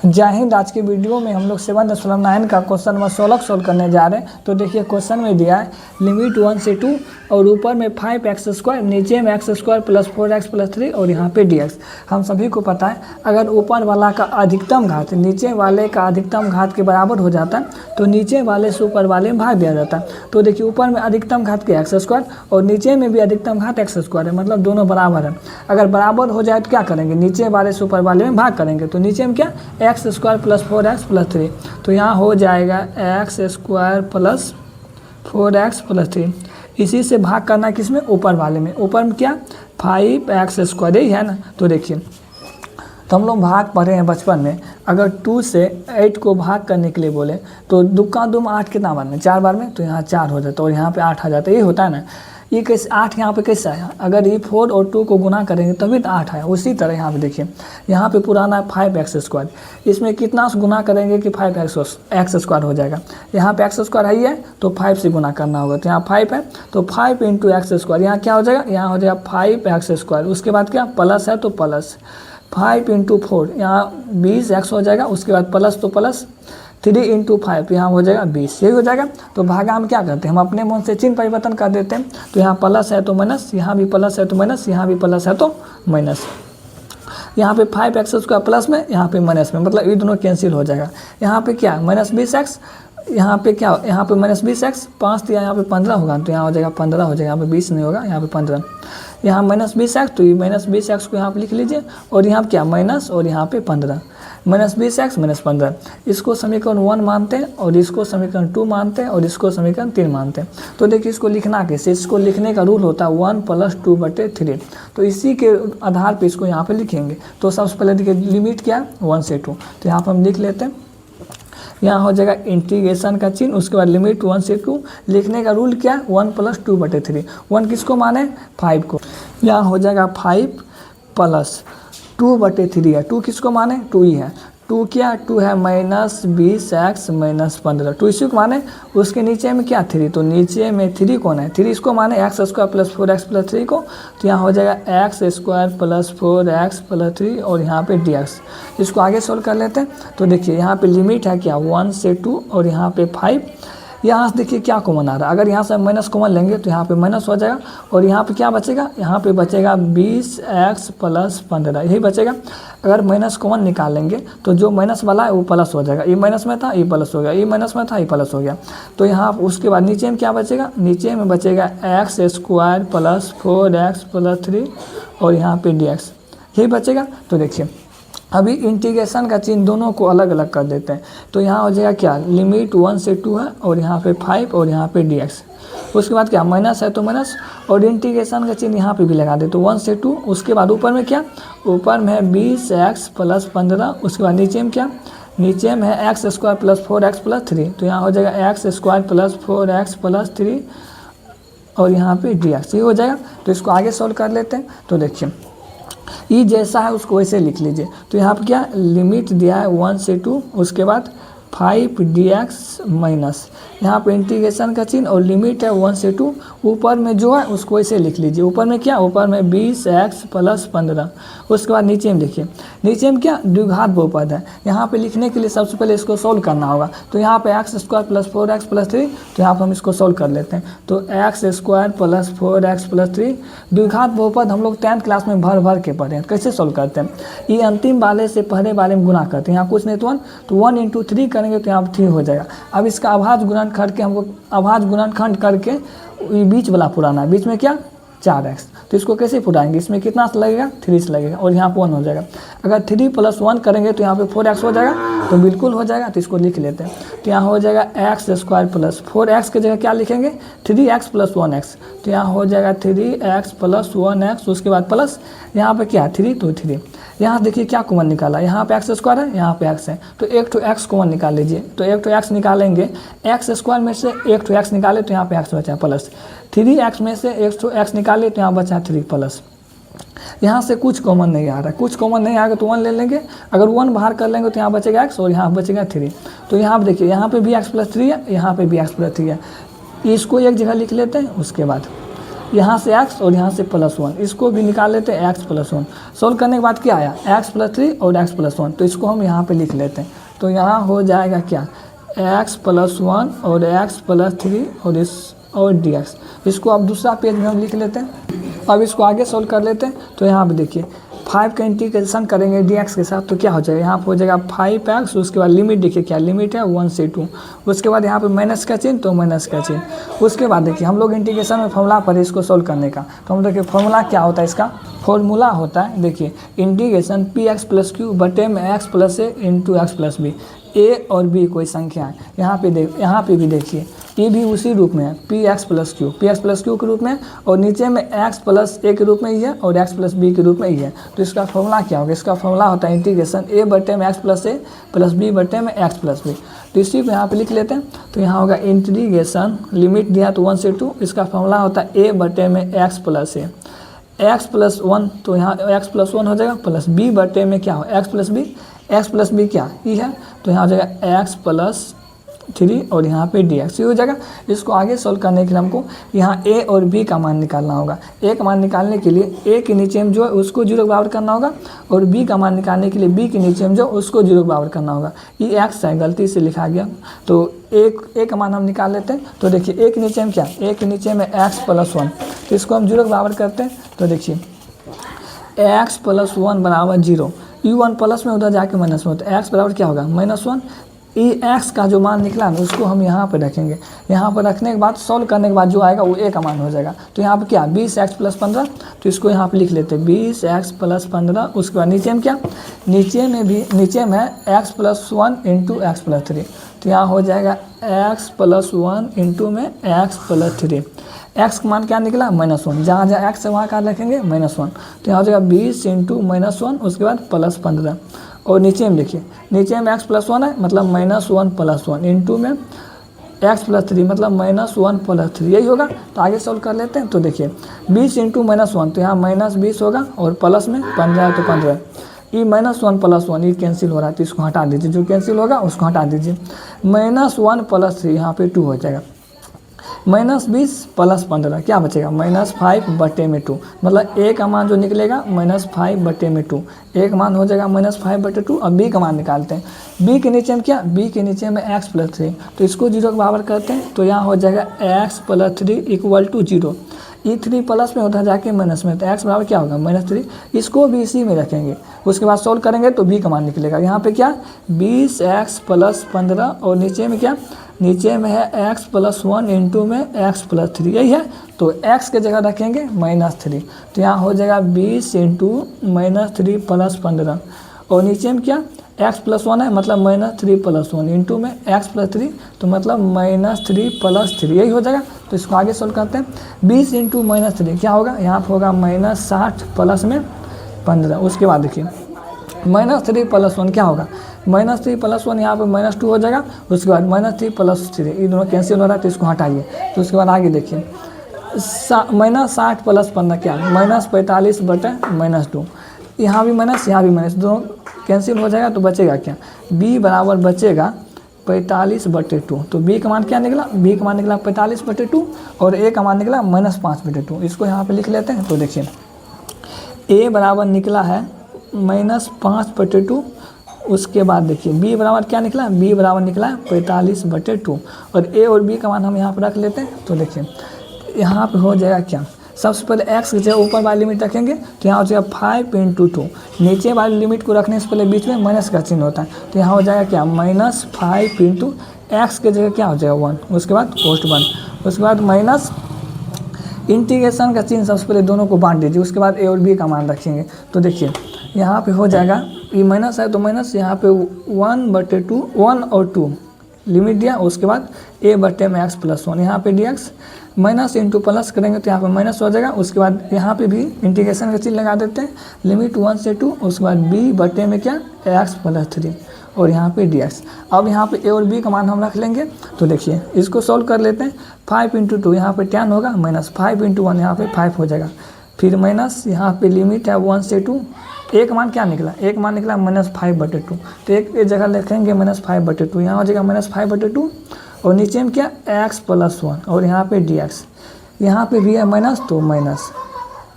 जय हिंद। आज की वीडियो में हम लोग 7.9 का क्वेश्चन नंबर 16 सॉल्व करने जा रहे हैं। तो देखिए क्वेश्चन में दिया है लिमिट 1 से 2 और ऊपर में 5x², नीचे में x² प्लस 4x प्लस 3 और यहाँ पे dx। हम सभी को पता है अगर ऊपर वाला का अधिकतम घात नीचे वाले का अधिकतम घात के बराबर हो जाता है तो नीचे वाले से ऊपर वाले में भाग दिया जाता है। तो देखिए ऊपर में अधिकतम घात के x² और नीचे में भी अधिकतम घात x² है, मतलब दोनों बराबर है। अगर बराबर हो जाए तो क्या करेंगे, नीचे वाले से ऊपर वाले में भाग करेंगे। तो नीचे में क्या x² प्लस 4x प्लस 3, तो यहाँ हो जाएगा x² प्लस 4x प्लस 3। इसी से भाग करना किसमें, ऊपर वाले में। ऊपर में क्या 5x² यही है ना। तो देखिए तो हम लोग भाग पढ़े हैं बचपन में, अगर 2 से 8 को भाग करने के लिए बोले तो दुक्का दुम 8 कितना बार में, 4 बार में, तो यहाँ 4 हो जाता है और यहाँ पे 8 आ जाता है। ये होता है ना, ये कैसे 8 यहाँ पे कैसे आया, अगर ये 4 और 2 को गुना करेंगे तभी तो 8 आया। उसी तरह यहाँ पे देखिए यहाँ पे पुराना है 5x², इसमें कितना से गुना करेंगे कि 5x² हो जाएगा। यहाँ पे x² है ही है तो 5 से गुना करना होगा, तो यहाँ 5 है तो 5 × x², यहाँ क्या हो जाएगा, यहाँ हो जाएगा 5x²। उसके बाद क्या प्लस है तो प्लस 5 × 4, यहाँ 20x हो जाएगा। उसके बाद प्लस तो प्लस 3 × 5, यहाँ हो जाएगा 20, यही हो जाएगा। तो भागा हम क्या करते हैं, हम अपने मन से चिन्ह परिवर्तन कर देते हैं। तो यहाँ प्लस है तो माइनस, यहाँ भी प्लस है तो माइनस, यहाँ भी प्लस है तो माइनस। यहाँ पे 5x² प्लस में, यहाँ पे माइनस में, मतलब ये दोनों कैंसिल हो जाएगा। यहाँ पे क्या -20x, यहाँ पे क्या, यहाँ पे -20x, 5 दिया यहाँ पे 15 होगा तो यहाँ हो जाएगा 15 हो जाएगा, यहाँ पे 20 नहीं होगा, यहाँ पे 15। यहाँ -20x तो ये -20x को यहाँ पे लिख लीजिए और यहाँ पे क्या माइनस और यहाँ पे 15, -20x -15। इसको समीकरण 1 मानते हैं और इसको समीकरण 2 मानते हैं और इसको समीकरण 3 मानते हैं। तो देखिए इसको लिखना कैसे, इसको लिखने का रूल होता है 1 + 2/3। तो इसी के आधार पर इसको यहाँ पे लिखेंगे। तो सबसे पहले देखिए लिमिट क्या है 1 से 2, तो यहाँ पर हम लिख लेते हैं। यहाँ हो जाएगा इंटीग्रेशन का चिन्ह, उसके बाद लिमिट 1 से 2। लिखने का रूल क्या है 1 + 2/3। 1 किसको माने 5 को, यहाँ हो जाएगा 5 + 2/3 है। 2 किसको माने 2 ही है, 2 क्या 2 है -20x -15, 2 इसी को माने। उसके नीचे में क्या 3, तो नीचे में 3 कौन है, 3 इसको माने x² प्लस 4x प्लस 3 को। तो यहाँ हो जाएगा x² प्लस 4x प्लस 3 और यहाँ पे dx। इसको आगे सोल्व कर लेते हैं। तो देखिए यहाँ पे लिमिट है क्या 1 से 2 और यहाँ पे 5। यहाँ से देखिए क्या कॉमन आ रहा है, अगर यहाँ से माइनस कॉमन लेंगे तो यहाँ पे माइनस हो जाएगा और यहाँ पे क्या बचेगा, यहाँ पे बचेगा 20x प्लस 15, यही बचेगा। अगर माइनस कॉमन निकालेंगे तो जो माइनस वाला है वो प्लस हो जाएगा, ये माइनस में था ये प्लस हो गया, ये माइनस में था ये प्लस हो गया। तो यहाँ उसके बाद नीचे में क्या बचेगा, नीचे में बचेगा x² प्लस 4x प्लस 3 और यहाँ पे dx, यही बचेगा। तो देखिए अभी इंटीग्रेशन का चिन्ह दोनों को अलग अलग कर देते हैं। तो यहाँ हो जाएगा क्या लिमिट 1 से 2 है और यहाँ पे 5 और यहाँ पे dx। उसके बाद क्या माइनस है तो माइनस और इंटीग्रेशन का चिन्ह यहाँ पे भी लगा दे, तो 1 से 2। उसके बाद ऊपर में क्या, ऊपर में है 20x प्लस 15। उसके बाद नीचे में क्या, नीचे में है x² प्लस 4x प्लस 3, तो यहाँ हो जाएगा x² प्लस 4x प्लस 3 और यहाँ पे dx, ये हो जाएगा। तो इसको आगे सोल्व कर लेते हैं। तो देखिए ये जैसा है उसको वैसे लिख लीजिए। तो यहाँ पे क्या लिमिट दिया है 1 से 2, उसके बाद 5 dx माइनस यहाँ पे इंटीग्रेशन का चिन्ह और लिमिट है 1 से 2। ऊपर में जो है उसको ऐसे लिख लीजिए, ऊपर में क्या, ऊपर में 20x प्लस 15। उसके बाद नीचे में देखिए, नीचे में क्या द्विघात बहुपद है। यहाँ पे लिखने के लिए सबसे पहले इसको सोल्व करना होगा। तो यहाँ पे x² प्लस 4x प्लस 3, तो यहाँ पर हम इसको सोल्व कर लेते हैं। तो x² प्लस 4x प्लस 3 द्विघात बहुपद हम लोग 10th क्लास में भर के पढ़े हैं। कैसे सोल्व करते हैं, ये अंतिम वाले से पहले वाले में गुना करते हैं, यहाँ कुछ नहीं तो 1, तो 1 × 3 करेंगे तो यहाँ पर 3 हो जाएगा। अब इसका अभाज्य गुणनखंड करके हमको अभाज्य गुणनखंड करके ये बीच वाला पुराना है, बीच में क्या 4x, तो इसको कैसे पुराएंगे, इसमें कितना से लगेगा 3 से लगेगा और यहाँ पर 1 हो जाएगा। अगर 3 + 1 करेंगे तो यहाँ पे 4x हो जाएगा, तो बिल्कुल हो जाएगा। तो इसको लिख लेते हैं। तो यहाँ हो जाएगा x² प्लस 4x की जगह क्या लिखेंगे 3x प्लस 1x, तो यहाँ हो जाएगा 3x प्लस 1x। उसके बाद प्लस यहाँ पे क्या 3, तो 3। यहाँ देखिए क्या कॉमन निकाला, यहाँ पे x² है, यहाँ पे x है, तो एक तो x कॉमन निकाल लीजिए। तो एक तो x निकालेंगे, x² में से एक तो x निकाले तो यहाँ पे x बचा प्लस, 3x में से एक तो x निकाले तो यहाँ बचा 3 प्लस। यहाँ से कुछ कॉमन नहीं आ रहा है, कुछ कॉमन नहीं आएगा तो 1 ले लेंगे। अगर 1 बाहर कर लेंगे तो यहाँ बचेगा x और यहाँ बचेगा 3। तो यहाँ पर देखिए यहाँ पे भी x प्लस 3 है, यहाँ पे भी x प्लस 3 है, इसको एक जगह लिख लेते हैं। उसके बाद यहाँ से x और यहाँ से +1, इसको भी निकाल लेते हैं x + 1। सोल्व करने के बाद क्या आया x + 3 और x + 1, तो इसको हम यहाँ पे लिख लेते हैं। तो यहाँ हो जाएगा क्या x + 1 और x + 3 और dx। इसको अब दूसरा पेज में हम लिख लेते हैं। अब इसको आगे सोल्व कर लेते हैं। तो यहाँ पे देखिए 5 का इंटीग्रेशन करेंगे dx के साथ, तो क्या हो जाएगा यहाँ पे हो जाएगा 5x, उसके बाद लिमिट देखिए क्या लिमिट है 1 से 2, उसके बाद यहाँ पे माइनस का चिन्ह, तो माइनस का चिन्ह। उसके बाद देखिए हम लोग इंटीग्रेशन में फॉर्मूला पर इसको सोल्व करने का, तो हम देखिए फॉर्मूला क्या होता है, इसका फॉर्मूला होता है देखिए इंटीग्रेशन px + q बटे में x + a into x + b। a और b कोई संख्या है, यहाँ पे भी देखिए ये भी उसी रूप में है px + q के रूप में, और नीचे में x + a के रूप में ही है और x + b के रूप में ही है। तो इसका फॉर्मूला क्या होगा, इसका फॉर्मूला होता है इंटीग्रेशन a बटे में x + a प्लस b बटे में x + b। तो इसी को यहाँ पे लिख लेते हैं। तो यहाँ होगा इंटीग्रेशन, लिमिट दिया तो 1 से 2, इसका फॉर्मूला होता है a बटे में x + a, x + 1, तो यहाँ x + 1 हो जाएगा, प्लस b बटे में क्या हो x + b क्या ई है, तो यहाँ हो जाएगा x + 3 और यहाँ पे dx हो जाएगा। इसको आगे सोल्व करने के लिए हमको यहाँ a और b का मान निकालना होगा। a का मान निकालने के लिए a के नीचे में जो है उसको 0 के बराबर करना होगा, और b का मान निकालने के लिए b के नीचे में जो उसको 0 के बराबर करना होगा। ये x है, गलती से लिखा गया, तो a का मान हम निकाल लेते हैं। तो देखिए a के नीचे में क्या, a के नीचे में x + 1, तो इसको हम 0 के बराबर करते हैं। तो देखिए x + 1 बराबर 0, ये 1 प्लस में उधर जाके माइनस में, तो x बराबर क्या होगा -1। ये x का जो मान निकला ना उसको हम यहाँ पे रखेंगे, यहाँ पर रखने के बाद सॉल्व करने के बाद जो आएगा वो a का मान हो जाएगा। तो यहाँ पे क्या 20x + 15, तो इसको यहाँ पे लिख लेते हैं 20x + 15। उसके बाद नीचे में क्या, नीचे में है x + 1 इंटू x + 3, तो यहाँ हो जाएगा x + 1 इंटू में x + 3। x का मान क्या निकला -1, जहाँ जहाँ x है वहाँ का रखेंगे -1, तो यहाँ हो जाएगा 20 इंटू -1, उसके बाद +15। और नीचे में देखिए नीचे में x + 1 है, मतलब -1 + 1 इंटू में x + 3, मतलब -1 + 3, यही होगा। तो आगे सॉल्व कर लेते हैं। तो देखिए 20 इंटू -1, तो यहाँ -20 होगा, और प्लस में 15 तो 15, ये -1 + 1 ये कैंसिल हो रहा है, तो इसको हटा दीजिए, जो कैंसिल होगा उसको हटा दीजिए। -1 + 3 यहाँ पे 2 हो जाएगा, -20 + 15 क्या बचेगा -5 बटे में 2, मतलब a का मान जो निकलेगा -5 बटे में 2, a का मान हो जाएगा -5 बटे 2। अब b का मान निकालते हैं। b के नीचे में क्या, b के नीचे में x + 3, तो इसको 0 के बराबर करते हैं। तो यहाँ हो जाएगा x + 3 = 0, ये 3 प्लस में उधर जाके माइनस में, तो x बराबर क्या होगा -3, इसको भी इसी में रखेंगे। उसके बाद सोल्व करेंगे तो b का मान निकलेगा। यहाँ पे क्या 20x + 15, और नीचे में क्या, नीचे में है x + 1 इंटू में x + 3, यही है। तो x के जगह रखेंगे -3, तो यहाँ हो जाएगा 20 इंटू -3 + 15, और नीचे में क्या x + 1 है, मतलब -3 + 1 इंटू में x + 3, तो मतलब -3 + 3, यही हो जाएगा। तो इसको आगे सोल्व करते हैं। 20 इंटू -3 क्या होगा, यहाँ पर होगा -60 प्लस में 15। उसके बाद देखिए -3 + 1 क्या होगा, -3 + 1 यहाँ पे -2 हो जाएगा। उसके बाद -3 + 3 ये दोनों कैंसिल हो रहा है, तो इसको हटाइए। तो उसके बाद आगे देखिए -60 + 15 क्या -45 बटे -2, यहाँ भी माइनस यहाँ भी माइनस, दोनों कैंसिल हो जाएगा। तो बचेगा क्या, b बराबर बचेगा 45 बटे 2। तो b का मान क्या निकला, b का मान निकला 45 बटे 2, और a का मान निकला -5 बटे 2। इसको यहाँ पे लिख लेते हैं। तो देखिए a बराबर निकला है -5 बटे 2। उसके बाद देखिए b बराबर क्या निकला, b बराबर निकला है 45 बटे 2, और a और b का मान हम यहाँ पर रख लेते हैं। तो देखिए यहाँ पे हो जाएगा क्या, सबसे पहले x की जगह ऊपर वाली लिमिट रखेंगे, तो यहाँ हो जाएगा 5 × 2। नीचे वाली लिमिट को रखने से पहले बीच में माइनस का चिन्ह होता है, तो यहाँ हो जाएगा क्या -5 × x की जगह क्या हो जाएगा 1, उसके बाद पोस्ट 1, उसके बाद माइनस इंटीग्रेशन का चिन्ह सबसे पहले दोनों को बांट दीजिए। उसके बाद a और b का मान रखेंगे। तो देखिए यहाँ पे हो जाएगा, ये माइनस है तो माइनस, यहाँ पे 1 बटे 2, 1 और 2 लिमिट दिया। उसके बाद a बटे में x + 1, यहाँ पे dx माइनस इंटू प्लस करेंगे तो यहाँ पे माइनस हो जाएगा। उसके बाद यहाँ पे भी इंटीग्रेशन का चिन्ह लगा देते हैं, लिमिट 1 से 2। उसके बाद b बटे में क्या x + 3, और यहाँ पे dx। अब यहाँ पे a और b का मान हम रख लेंगे। तो देखिए इसको सॉल्व कर लेते हैं। 5 × 2 यहाँ पे 10 होगा, -5 × 1 यहाँ पे 5 हो जाएगा, फिर माइनस यहाँ पे लिमिट है 1 से 2। एक मान क्या निकला, एक मान निकला -5 बटे 2, तो एक जगह लिखेंगे -5 बटे 2, यहाँ हो जाएगा -5 बटे 2, और नीचे में क्या x + 1, और यहाँ पे dx। यहाँ पे भी है माइनस तो माइनस,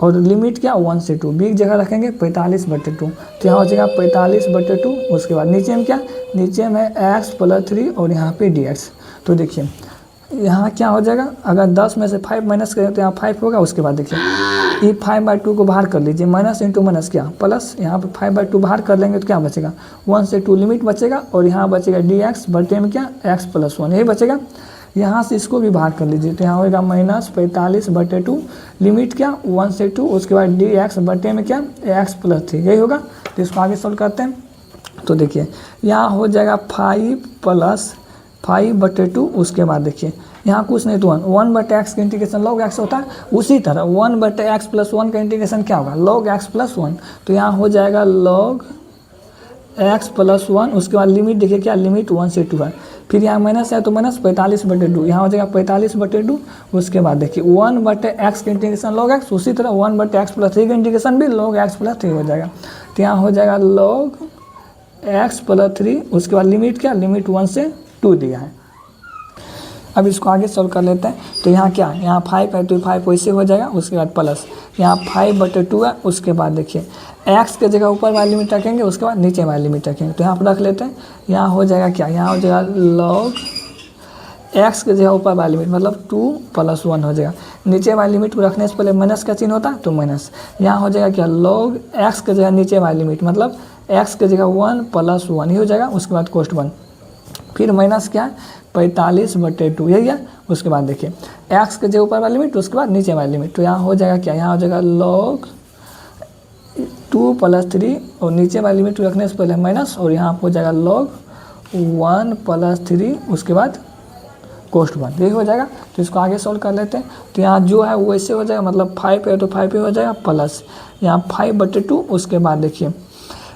और लिमिट क्या 1 से 2, बी की जगह रखेंगे 45/2, तो यहाँ हो जाएगा 45/2। उसके बाद नीचे में क्या, नीचे में x + 3 और यहाँ पे dx। तो देखिए यहाँ क्या हो जाएगा, अगर 10 में से 5 माइनस करें तो यहाँ 5 होगा। उसके बाद देखिए ये 5/2 को बाहर कर लीजिए, माइनस इंटू माइनस क्या प्लस, यहाँ पे 5/2 बाहर कर लेंगे तो क्या बचेगा 1 से 2 लिमिट बचेगा, और यहाँ बचेगा dx बटे में क्या x + 1 यही बचेगा। यहाँ से इसको भी बाहर कर लीजिए तो यहाँ होगा -45/2 लिमिट क्या 1 से 2, उसके बाद dx बटे में क्या x + 3 यही होगा। तो इसको आगे सॉल्व करते हैं। तो देखिए यहाँ हो जाएगा 5 + 5/2। उसके बाद देखिए यहाँ कुछ नहीं तो 1/x का इंटीग्रेशन log x होता है, उसी तरह 1/x + 1 का इंटीग्रेशन क्या होगा log x + 1। तो यहाँ हो जाएगा log x + 1। उसके बाद लिमिट देखिए क्या लिमिट 1 से 2 है, फिर यहाँ माइनस है तो माइनस 45/2, यहाँ हो जाएगा 45/2। उसके बाद देखिए 1/x का इंटीग्रेशन log x, उसी तरह 1/x + 3 का इंटीग्रेशन भी log x + 3 हो जाएगा। तो यहाँ हो जाएगा log x + 3। उसके बाद लिमिट क्या लिमिट 1 से 2 दिया है। अब इसको आगे सॉल्व कर लेते हैं। तो यहाँ क्या यहाँ 5 है तो 5 वैसे हो जाएगा। उसके बाद प्लस यहाँ 5/2 है। उसके बाद देखिए x के जगह ऊपर वाली लिमिट रखेंगे, उसके बाद नीचे वाली लिमिट रखेंगे। तो यहाँ पर रख लेते हैं, यहाँ हो जाएगा क्या यहाँ हो जाएगा log x के जगह ऊपर वाली लिमिट मतलब 2 + 1 हो जाएगा। नीचे वाली लिमिट को रखने से पहले माइनस का चिन्ह होता है तो माइनस, यहाँ हो जाएगा क्या log x के जगह नीचे वाली लिमिट मतलब x के जगह 1 + 1 ही हो जाएगा। उसके बाद कोष्ट 1, फिर माइनस क्या है 45/2 यही है। उसके बाद देखिए x के जगह ऊपर वाली लिमिट, उसके बाद नीचे वाली लिमिट। तो यहाँ हो जाएगा क्या यहाँ हो जाएगा log 2 + 3 और नीचे वाली लिमिट रखने से पहले माइनस, और यहाँ हो जाएगा log 1 + 3 उसके बाद कोष्ट 1 यही हो जाएगा। तो इसको आगे सॉल्व कर लेते हैं। तो यहाँ जो है वो ऐसे हो जाएगा मतलब 5 है तो 5 ही हो जाएगा प्लस यहाँ 5/2। उसके बाद देखिए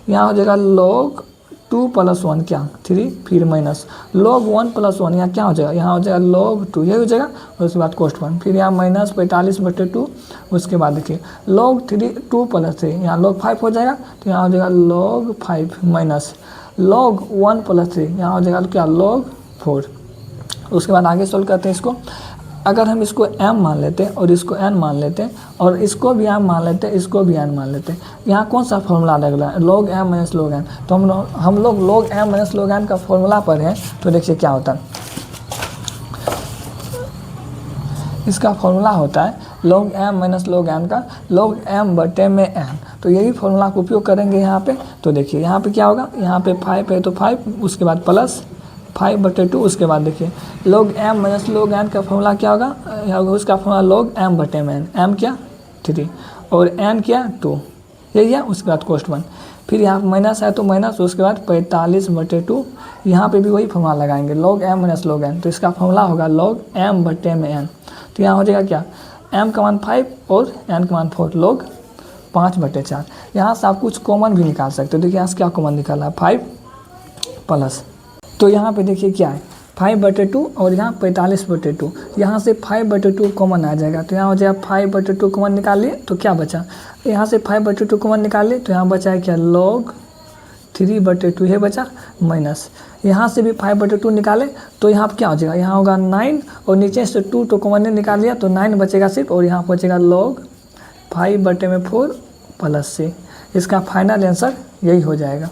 यहाँ हो जाएगा log 2 + 1 क्या 3, फिर माइनस log 1 + 1 यहाँ क्या हो जाएगा यहाँ हो जाएगा log 2 यही हो जाएगा। और उसके बाद कोष्ट 1, फिर यहाँ -45/2। उसके बाद देखिए log 2 + 3 यहाँ log 5 हो जाएगा। तो यहाँ हो जाएगा log 5 माइनस log 1 + 3 यहाँ हो जाएगा क्या log 4। उसके बाद आगे सोल्व करते हैं इसको। अगर हम इसको m मान लेते हैं और इसको n मान लेते हैं और इसको भी m मान लेते हैं इसको भी n मान लेते हैं, यहाँ कौन सा फॉर्मूला लगेगा log m - log n। तो हम लोग log m - log n का फॉर्मूला पर हैं। तो देखिए क्या होता है, इसका फॉर्मूला होता है log m - log n का log m बटे में n। तो यही फॉर्मूला का उपयोग करेंगे यहाँ पे। तो देखिए यहाँ पे क्या होगा यहाँ पे 5 है तो 5 उसके बाद प्लस 5/2। उसके बाद देखिए log m - log n का फॉर्मूला क्या होगा उसका फॉर्मूला log m बटे में n, m क्या 3 और n क्या 2 यही है। उसके बाद कोष्ट 1, फिर यहाँ माइनस है तो माइनस, उसके बाद 45/2 यहाँ पे भी वही फॉर्मूला लगाएंगे log m - log n। तो इसका फॉर्मूला होगा log m बटे में n। तो यहाँ हो जाएगा क्या m का मान 5 और n का मान 4 log 5/4। यहाँ से आप कुछ कॉमन भी निकाल सकते हो। देखिए यहाँ से क्या कॉमन निकाला 5 प्लस, तो यहाँ पे देखिए क्या है 5/2 और यहाँ 45/2, यहाँ से 5/2 कॉमन आ जाएगा। तो यहाँ हो जाएगा 5/2 कॉमन निकाल लिए तो क्या बचा, यहाँ से 5/2 कॉमन निकाल लिए तो यहाँ बचा है क्या log 3/2 ये बचा माइनस, यहाँ से भी 5/2 निकाले तो यहाँ क्या हो जाएगा यहाँ होगा 9 और नीचे से 2 तो कॉमन निकाल लिया तो 9 बचेगा सिर्फ, और यहाँ बचेगा log 5/4 प्लस से। इसका फाइनल आंसर यही हो जाएगा।